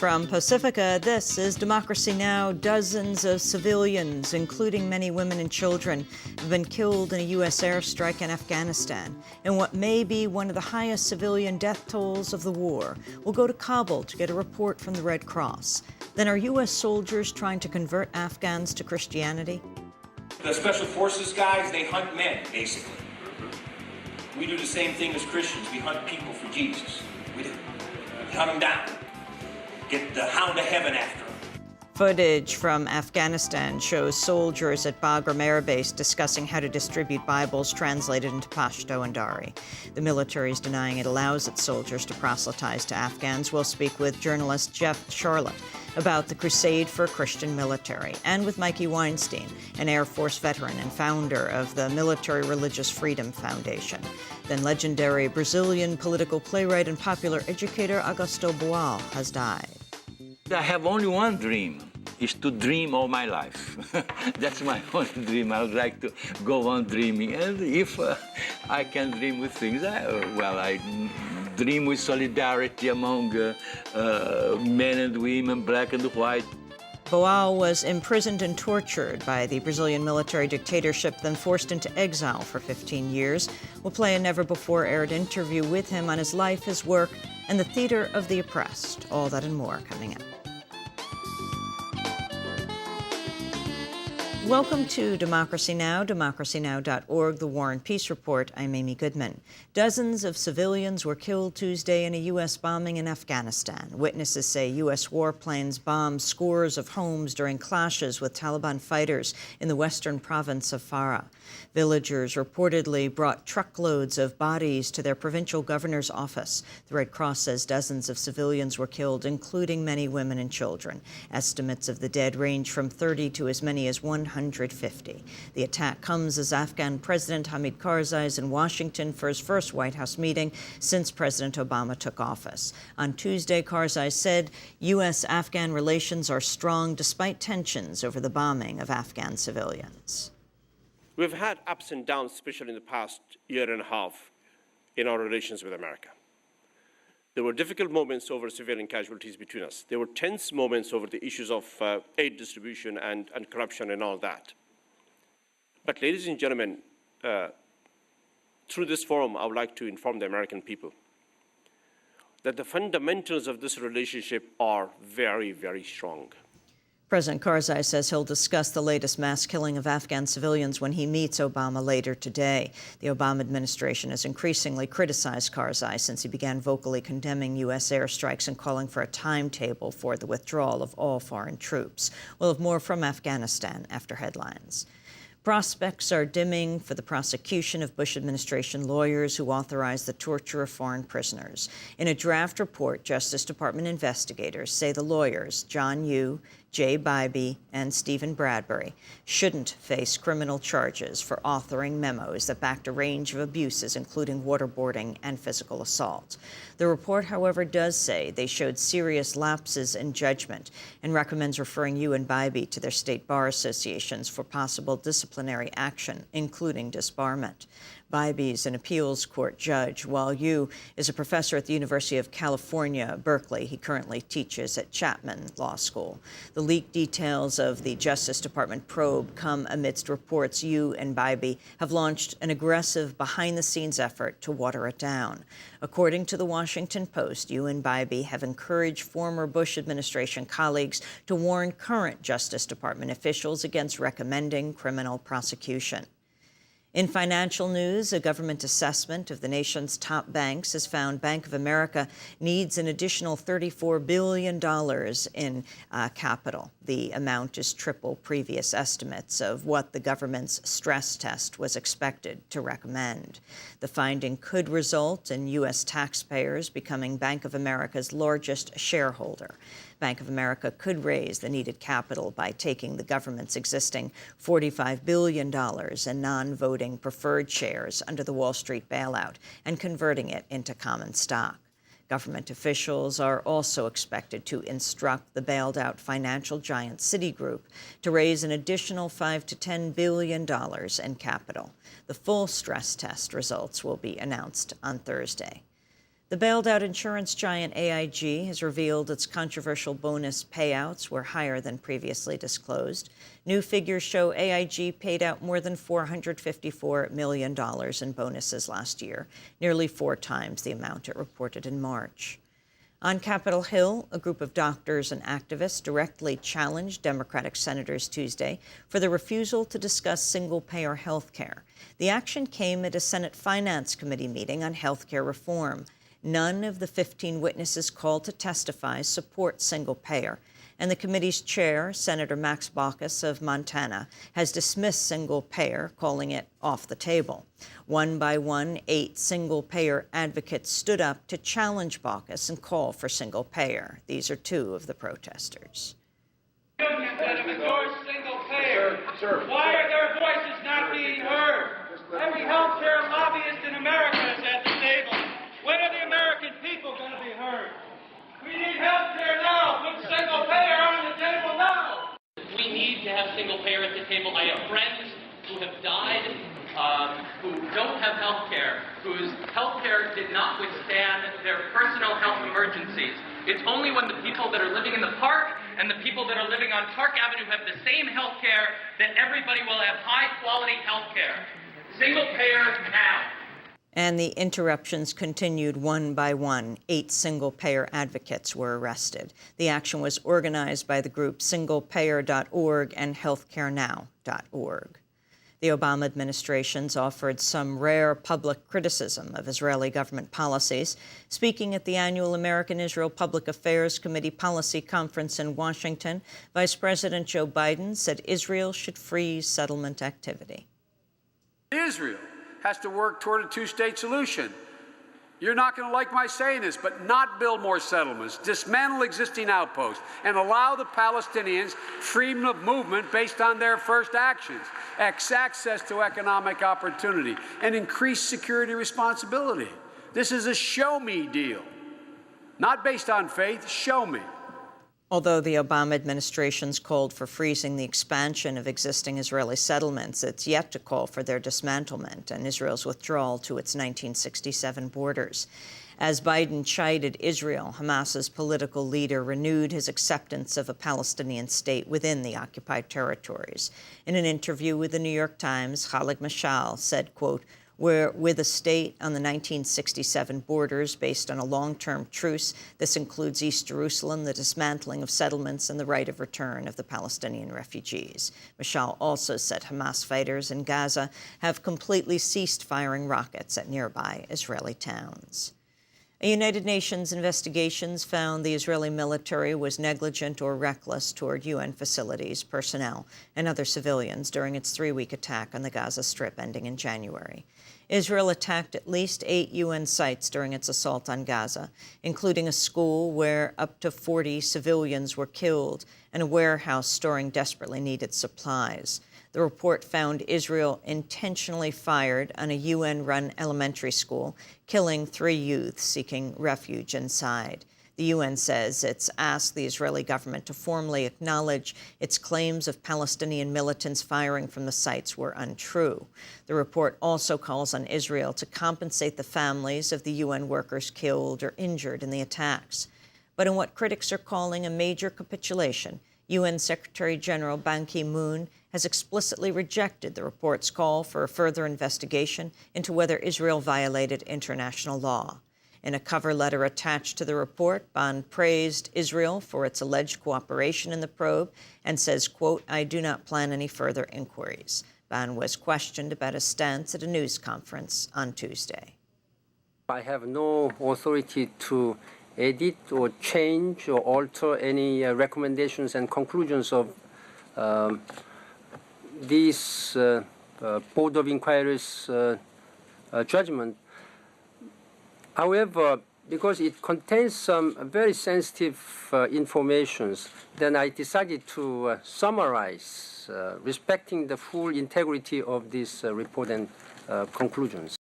From Pacifica, this is Democracy Now! Dozens of civilians, including many women and children, have been killed in a U.S. airstrike in Afghanistan. In what may be one of the highest civilian death tolls of the war, we'll go to Kabul to get a report from the Red Cross. Then are U.S. soldiers trying to convert Afghans to Christianity? The Special Forces guys, they hunt men, basically. We do the same thing as Christians. We hunt people for Jesus. We hunt them down. Get the hound of heaven after them. Footage from Afghanistan shows soldiers at Bagram Air Base discussing how to distribute Bibles translated into Pashto and Dari. The military is denying it allows its soldiers to proselytize to Afghans. We'll speak with journalist Jeff Charlotte about the crusade for a Christian military, and with Mikey Weinstein, an Air Force veteran and founder of the Military Religious Freedom Foundation. Then legendary Brazilian political playwright and popular educator Augusto Boal has died. I have only one dream, is to dream all my life. That's my only dream. I would like to go on dreaming. And if I can dream with things, I dream with solidarity among men and women, black and white. Boal was imprisoned and tortured by the Brazilian military dictatorship, then forced into exile for 15 years. We'll play a never-before-aired interview with him on his life, his work, and the theater of the oppressed. All that and more coming up. Welcome to Democracy Now!, democracynow.org, The War and Peace Report. I'm Amy Goodman. Dozens of civilians were killed Tuesday in a U.S. bombing in Afghanistan. Witnesses say U.S. warplanes bombed scores of homes during clashes with Taliban fighters in the western province of Farah. Villagers reportedly brought truckloads of bodies to their provincial governor's office. The Red Cross says dozens of civilians were killed, including many women and children. Estimates of the dead range from 30 to as many as 150. The attack comes as Afghan President Hamid Karzai is in Washington for his first White House meeting since President Obama took office. On Tuesday, Karzai said U.S.-Afghan relations are strong despite tensions over the bombing of Afghan civilians. We've had ups and downs, especially in the past year and a half, in our relations with America. There were difficult moments over civilian casualties between us. There were tense moments over the issues of aid distribution and corruption and all that. But ladies and gentlemen, through this forum, I would like to inform the American people that the fundamentals of this relationship are very, very strong. President Karzai says he'll discuss the latest mass killing of Afghan civilians when he meets Obama later today. The Obama administration has increasingly criticized Karzai since he began vocally condemning U.S. airstrikes and calling for a timetable for the withdrawal of all foreign troops. We'll have more from Afghanistan after headlines. Prospects are dimming for the prosecution of Bush administration lawyers who authorized the torture of foreign prisoners. In a draft report, Justice Department investigators say the lawyers, John Yoo, Jay Bybee, and Stephen Bradbury, shouldn't face criminal charges for authoring memos that backed a range of abuses, including waterboarding and physical assault. The report, however, does say they showed serious lapses in judgment and recommends referring Yoo and Bybee to their state bar associations for possible disciplinary action, including disbarment. Bybee is an appeals court judge, while Yoo is a professor at the University of California, Berkeley. He currently teaches at Chapman Law School. The leaked details of the Justice Department probe come amidst reports Yoo and Bybee have launched an aggressive behind-the-scenes effort to water it down. According to the Washington Post, Yoo and Bybee have encouraged former Bush administration colleagues to warn current Justice Department officials against recommending criminal prosecution. In financial news, a government assessment of the nation's top banks has found Bank of America needs an additional $34 billion in capital. The amount is triple previous estimates of what the government's stress test was expected to recommend. The finding could result in U.S. taxpayers becoming Bank of America's largest shareholder. Bank of America could raise the needed capital by taking the government's existing $45 billion in non-voting preferred shares under the Wall Street bailout and converting it into common stock. Government officials are also expected to instruct the bailed-out financial giant Citigroup to raise an additional $5 to $10 billion in capital. The full stress test results will be announced on Thursday. The bailed-out insurance giant AIG has revealed its controversial bonus payouts were higher than previously disclosed. New figures show AIG paid out more than $454 million in bonuses last year, nearly 4 times the amount it reported in March. On Capitol Hill, a group of doctors and activists directly challenged Democratic senators Tuesday for the refusal to discuss single-payer health care. The action came at a Senate Finance Committee meeting on health care reform. None of the 15 witnesses called to testify support single-payer, and the committee's chair, Senator Max Baucus of Montana, has dismissed single-payer, calling it off the table. One by one, 8 single-payer advocates stood up to challenge Baucus and call for single-payer. These are 2 of the protesters. Unions that have endorsed single-payer, why are their voices not being heard? Every health care lobbyist in America is at the table. When are the American people going to be heard? We need health care now. Put single payer on the table now. We need to have single payer at the table. I have friends who have died, who don't have health care, whose health care did not withstand their personal health emergencies. It's only when the people that are living in the park and the people that are living on Park Avenue have the same health care that everybody will have high-quality health care. Single payer now. And the interruptions continued one by one. 8 single-payer advocates were arrested. The action was organized by the group singlepayer.org and healthcarenow.org. The Obama administration's offered some rare public criticism of Israeli government policies. Speaking at the annual American-Israel Public Affairs Committee Policy Conference in Washington, Vice President Joe Biden said Israel should freeze settlement activity. Israel has to work toward a 2-state solution. You're not going to like my saying this, but not build more settlements, dismantle existing outposts, and allow the Palestinians freedom of movement based on their first actions, access to economic opportunity, and increased security responsibility. This is a show-me deal, not based on faith, show me. Although the Obama administration's called for freezing the expansion of existing Israeli settlements, it's yet to call for their dismantlement and Israel's withdrawal to its 1967 borders. As Biden chided Israel, Hamas's political leader renewed his acceptance of a Palestinian state within the occupied territories. In an interview with the New York Times, Khalid Mashal said, quote, "We're with a state on the 1967 borders based on a long-term truce. This includes East Jerusalem, the dismantling of settlements, and the right of return of the Palestinian refugees." Mashal also said Hamas fighters in Gaza have completely ceased firing rockets at nearby Israeli towns. A United Nations investigation found the Israeli military was negligent or reckless toward UN facilities, personnel, and other civilians during its 3-week attack on the Gaza Strip ending in January. Israel attacked at least 8 UN sites during its assault on Gaza, including a school where up to 40 civilians were killed and a warehouse storing desperately needed supplies. The report found Israel intentionally fired on a UN-run elementary school, killing 3 youths seeking refuge inside. The UN says it's asked the Israeli government to formally acknowledge its claims of Palestinian militants firing from the sites were untrue. The report also calls on Israel to compensate the families of the UN workers killed or injured in the attacks. But in what critics are calling a major capitulation, UN Secretary General Ban Ki-moon has explicitly rejected the report's call for a further investigation into whether Israel violated international law. In a cover letter attached to the report, Ban praised Israel for its alleged cooperation in the probe and says, quote, "I do not plan any further inquiries." Ban was questioned about his stance at a news conference on Tuesday. I have no authority to edit or change or alter any recommendations and conclusions of this Board of Inquiry's judgment. However, because it contains some very sensitive information, then I decided to summarize, respecting the full integrity of this report and conclusions.